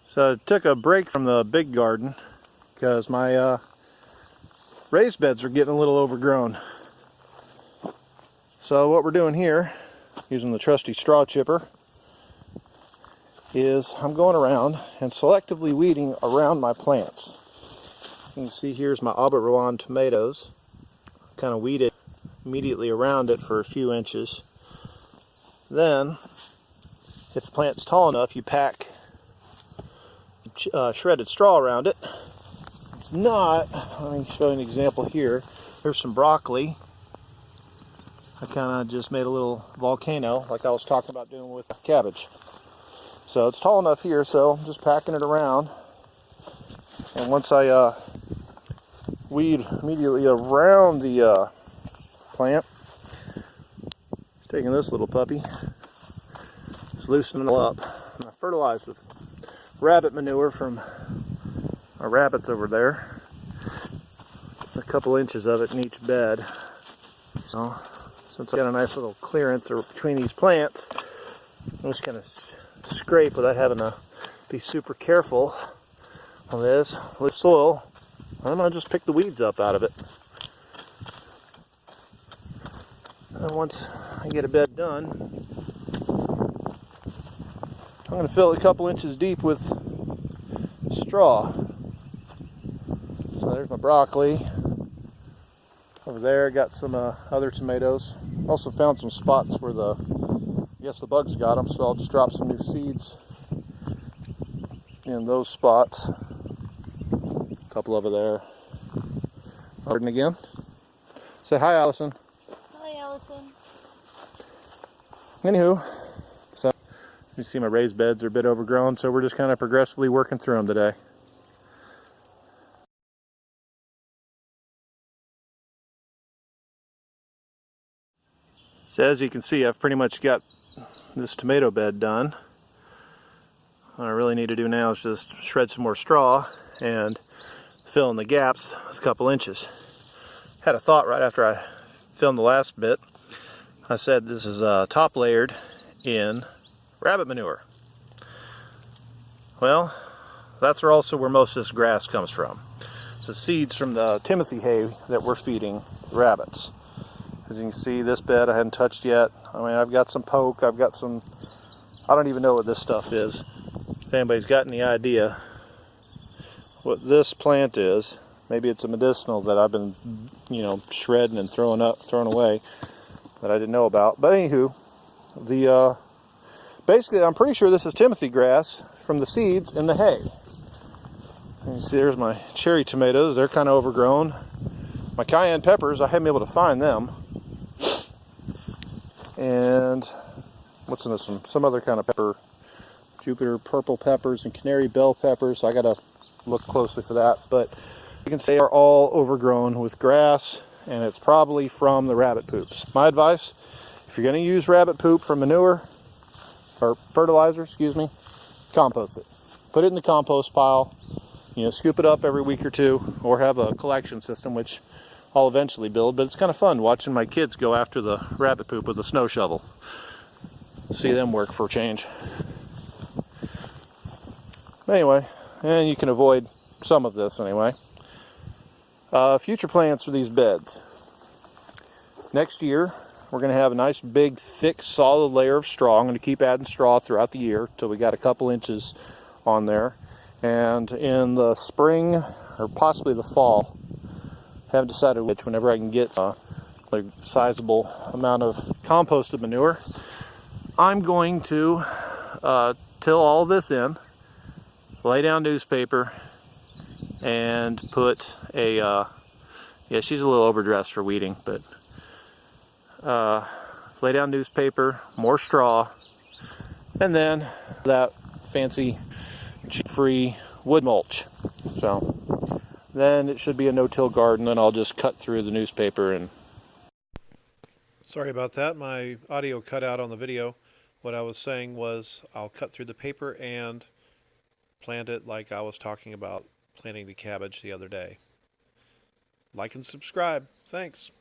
So I took a break from the big garden because my raised beds are getting a little overgrown. So what we're doing here, using the trusty straw chipper, is I'm going around and selectively weeding around my plants. You can see here's my Au Rouen tomatoes. Kind of weeded immediately around it for a few inches. Then, if the plant's tall enough, you pack shredded straw around it. If it's not, let me show you an example here. Here's some broccoli. I kind of just made a little volcano like I was talking about doing with cabbage. So it's tall enough here, so I'm just packing it around. And once I weed immediately around the plant, taking this little puppy, just loosening it up. And I fertilized with rabbit manure from our rabbits over there. A couple inches of it in each bed. So since I got a nice little clearance between these plants, I'm just gonna scrape without having to be super careful on this soil. I'm gonna just pick the weeds up out of it. And once I get a bed done, I'm going to fill it a couple inches deep with straw. So there's my broccoli. Over there I got some other tomatoes. Also found some spots where I guess the bugs got them, so I'll just drop some new seeds in those spots. A couple over there. Garden again. Say hi, Allison. Anywho, so you see my raised beds are a bit overgrown, so we're just kind of progressively working through them today. So as you can see, I've pretty much got this tomato bed done. What I really need to do now is just shred some more straw and fill in the gaps with a couple inches. Had a thought right after I filmed the last bit. I said this is top layered in rabbit manure. Well, that's also where most of this grass comes from. It's the seeds from the Timothy hay that we're feeding the rabbits. As you can see, this bed I hadn't touched yet. I mean, I've got some poke, I've got some, I don't even know what this stuff is. If anybody's got any idea what this plant is, maybe it's a medicinal that I've been, shredding and throwing away, that I didn't know about. But anywho, basically I'm pretty sure this is Timothy grass from the seeds in the hay. And you see there's my cherry tomatoes, they're kind of overgrown. My cayenne peppers, I haven't been able to find them. And what's in this one? Some other kind of pepper. Jupiter purple peppers and canary bell peppers. I gotta look closely for that. But you can see they are all overgrown with grass, and it's probably from the rabbit poops. My advice, if you're going to use rabbit poop for manure, or fertilizer, compost it. Put it in the compost pile, scoop it up every week or two, or have a collection system, which I'll eventually build. But it's kind of fun watching my kids go after the rabbit poop with a snow shovel. See them work for a change. Anyway, and you can avoid some of this anyway. Future plans for these beds. Next year, we're going to have a nice big, thick, solid layer of straw. I'm going to keep adding straw throughout the year till we got a couple inches on there. And in the spring, or possibly the fall, haven't decided which, whenever I can get a sizable amount of composted manure, I'm going to till all this in, lay down newspaper, and put a, yeah, she's a little overdressed for weeding, but lay down newspaper, more straw, and then that fancy free wood mulch. So then it should be a no-till garden, and I'll just cut through the newspaper. And sorry about that, my audio cut out on the video. What I was saying was I'll cut through the paper and plant it like I was talking about planting the cabbage the other day. Like and subscribe. Thanks.